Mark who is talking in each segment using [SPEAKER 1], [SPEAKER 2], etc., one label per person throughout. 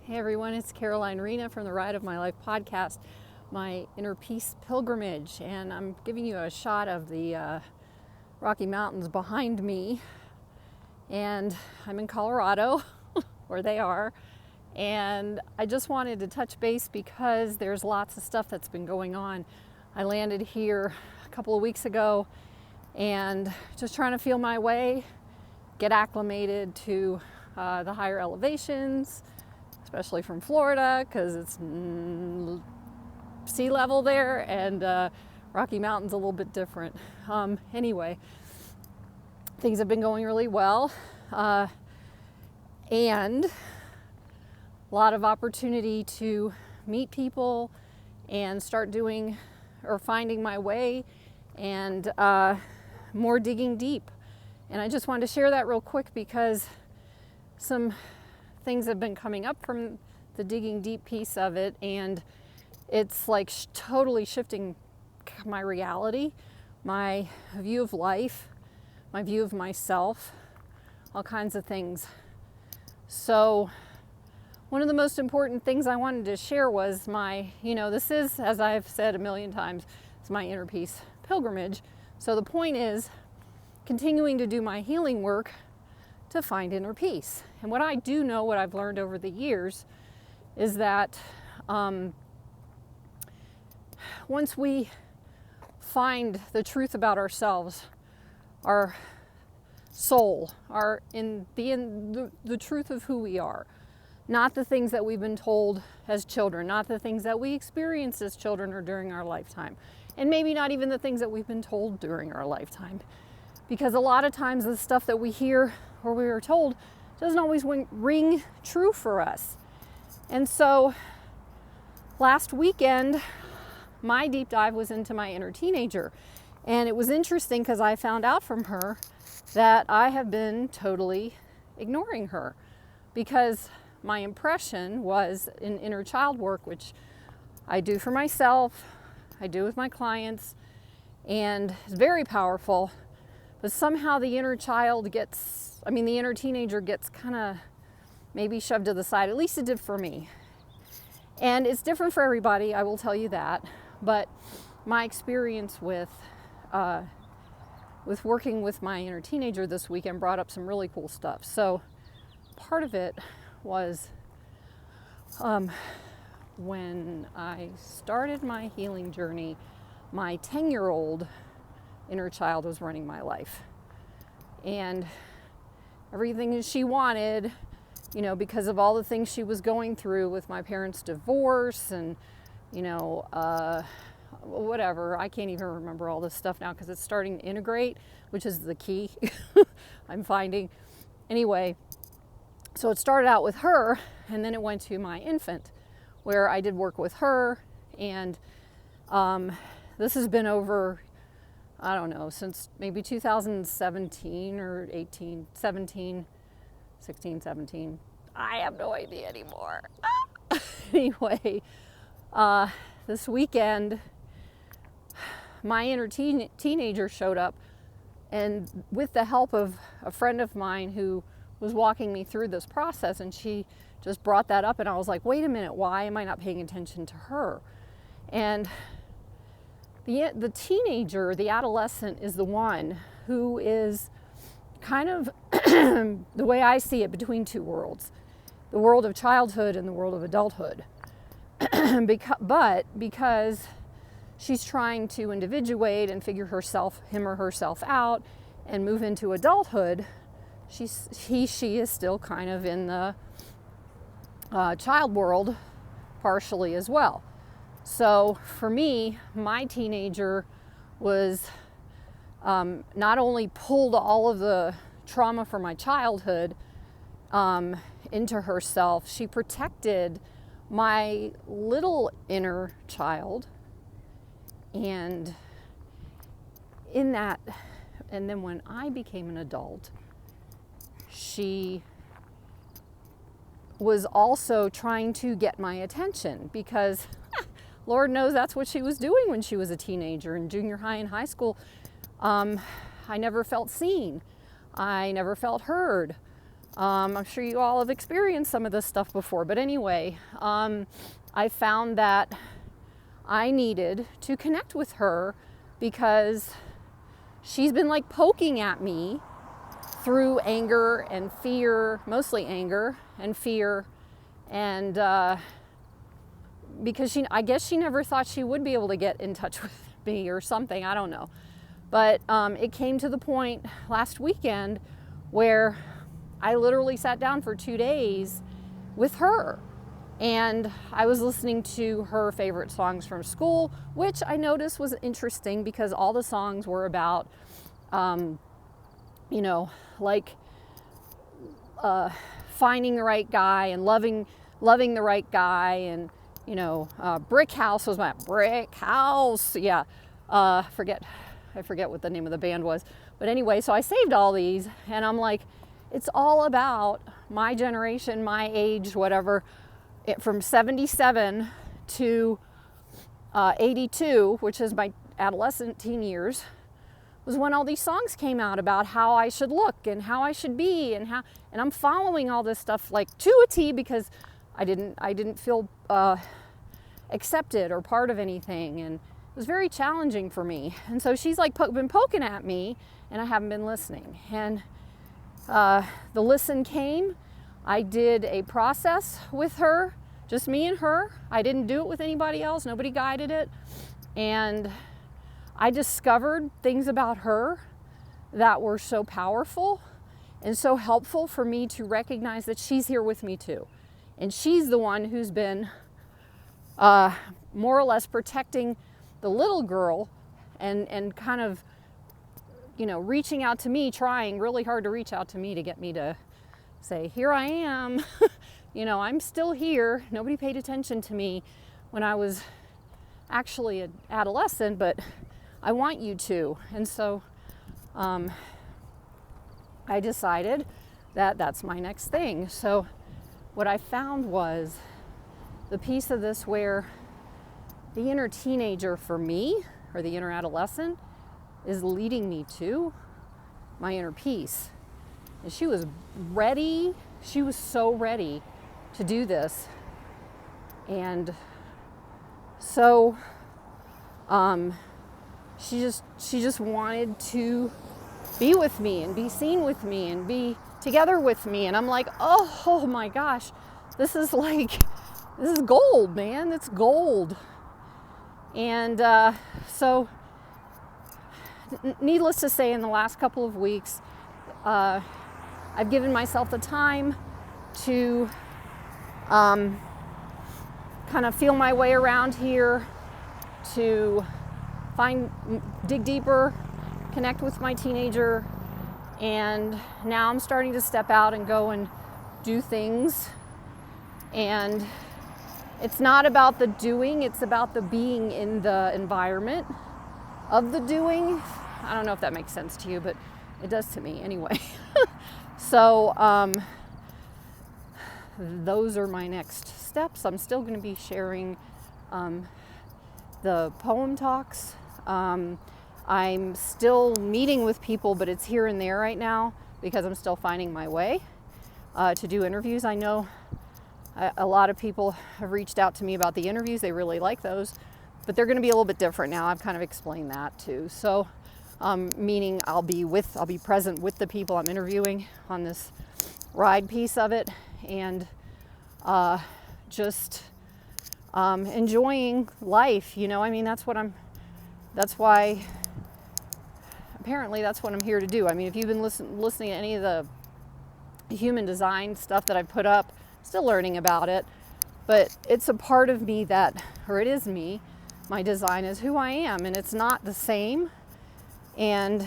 [SPEAKER 1] Hey everyone, it's Caroline Rena from the Ride of My Life podcast, my Inner Peace Pilgrimage, and I'm giving you a shot of the Rocky Mountains behind me, and I'm in Colorado, where they are, and I just wanted to touch base because there's lots of stuff that's been going on. I landed here a couple of weeks ago, and just trying to feel my way, get acclimated to the higher elevations, especially from Florida, because it's sea level there, and Rocky Mountain's a little bit different. Anyway, things have been going really well, and a lot of opportunity to meet people and start doing or finding my way, and more digging deep. And I just wanted to share that real quick because some things have been coming up from the digging deep piece of it, and it's like totally shifting my reality, my view of life, my view of myself, all kinds of things. So one of the most important things I wanted to share was my, this is, as I've said a million times, it's my inner peace pilgrimage. So the point is continuing to do my healing work to find inner peace. And what I do know, what I've learned over the years, is that once we find the truth about ourselves, our soul, the truth of who we are, not the things that we've been told as children, not the things that we experienced as children or during our lifetime, and maybe not even the things that we've been told during our lifetime. Because a lot of times the stuff that we hear or we are told doesn't always ring true for us. And so last weekend, my deep dive was into my inner teenager. And it was interesting because I found out from her that I have been totally ignoring her, because my impression was in inner child work, which I do for myself, I do with my clients, and it's very powerful. But somehow the inner teenager gets kind of maybe shoved to the side. At least it did for me. And it's different for everybody, I will tell you that. But my experience with working with my inner teenager this weekend brought up some really cool stuff. So part of it was when I started my healing journey, my 10-year-old inner child was running my life, and everything that she wanted, because of all the things she was going through with my parents' divorce and whatever, I can't even remember all this stuff now because it's starting to integrate, which is the key. I'm finding anyway. So it started out with her, and then it went to my infant, where I did work with her, and this has been over, I don't know, since maybe 2017 or 16, 17. I have no idea anymore. Anyway, this weekend, my inner teenager showed up, and with the help of a friend of mine who was walking me through this process, and she just brought that up, and I was like, wait a minute, why am I not paying attention to her? And the teenager, the adolescent, is the one who is kind of, the way I see it, between two worlds, the world of childhood and the world of adulthood. Because she's trying to individuate and figure him or herself out and move into adulthood, she is still kind of in the child world partially as well. So for me, my teenager was not only pulled all of the trauma from my childhood into herself, she protected my little inner child. And in that, and then when I became an adult, she was also trying to get my attention, because Lord knows that's what she was doing when she was a teenager. In junior high and high school, I never felt seen. I never felt heard. I'm sure you all have experienced some of this stuff before, but anyway, I found that I needed to connect with her because she's been like poking at me through anger and fear, mostly anger and fear, and because I guess she never thought she would be able to get in touch with me or something, I don't know. But it came to the point last weekend where I literally sat down for 2 days with her. And I was listening to her favorite songs from school, which I noticed was interesting because all the songs were about, like finding the right guy and loving the right guy. And, Brick House was my Brick House. Yeah. I forget what the name of the band was. But anyway, so I saved all these and I'm like, it's all about my generation, my age, whatever. From 77 to 82, which is my adolescent teen years, was when all these songs came out about how I should look and how I should be and I'm following all this stuff like to a T because I didn't feel accepted or part of anything, and it was very challenging for me. And so she's like been poking at me and I haven't been listening. And the listen came. I did a process with her, just me and her. I didn't do it with anybody else. Nobody guided it. And I discovered things about her that were so powerful and so helpful for me to recognize that she's here with me too. And she's the one who's been more or less protecting the little girl and kind of, reaching out to me, trying really hard to reach out to me to get me to say, here I am, I'm still here. Nobody paid attention to me when I was actually an adolescent, but I want you to. And so I decided that that's my next thing. So what I found was the piece of this where the inner teenager for me, or the inner adolescent, is leading me to my inner peace. And she was ready. She was so ready to do this. And so she just wanted to be with me and be seen with me and be together with me. And I'm like, oh my gosh, this is gold, man. It's gold. And so needless to say, in the last couple of weeks, I've given myself the time to kind of feel my way around here, to dig deeper, connect with my teenager, and now I'm starting to step out and go and do things. And it's not about the doing, it's about the being in the environment of the doing. I don't know if that makes sense to you, but it does to me anyway. So those are my next steps. I'm still going to be sharing the poem talks. I'm still meeting with people, but it's here and there right now because I'm still finding my way to do interviews. I know a lot of people have reached out to me about the interviews. They really like those, but they're going to be a little bit different now. I've kind of explained that too. So, meaning I'll be present with the people I'm interviewing on this ride piece of it, and just enjoying life. Apparently that's what I'm here to do. I mean, if you've been listening to any of the human design stuff that I put up, still learning about it, but it's a part of me it is me. My design is who I am, and it's not the same. And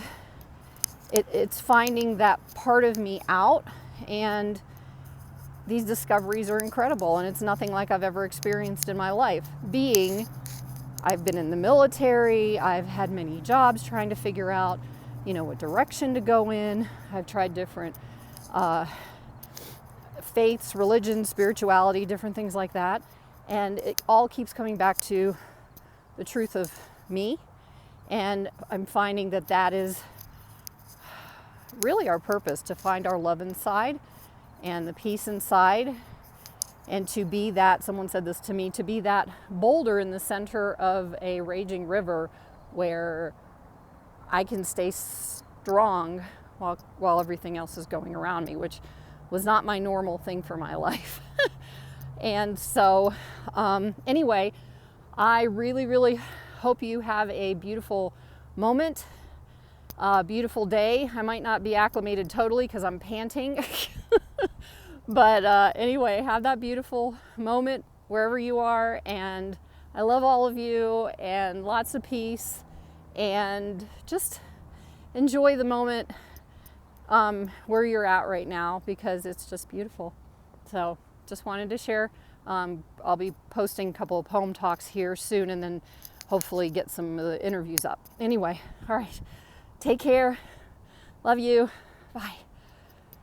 [SPEAKER 1] it's finding that part of me out, and these discoveries are incredible, and it's nothing like I've ever experienced in my life. I've been in the military, I've had many jobs trying to figure out, what direction to go in. I've tried different faiths, religions, spirituality, different things like that. And it all keeps coming back to the truth of me. And I'm finding that is really our purpose, to find our love inside and the peace inside, and to be that, someone said this to me, to be that boulder in the center of a raging river where I can stay strong while everything else is going around me, which was not my normal thing for my life. And so anyway, I really, really hope you have a beautiful moment, beautiful day. I might not be acclimated totally because I'm panting. But anyway, have that beautiful moment wherever you are, and I love all of you, and lots of peace, and just enjoy the moment where you're at right now, because it's just beautiful. So just wanted to share. I'll be posting a couple of poem talks here soon, and then hopefully get some of the interviews up. Anyway, all right, take care. Love you. Bye.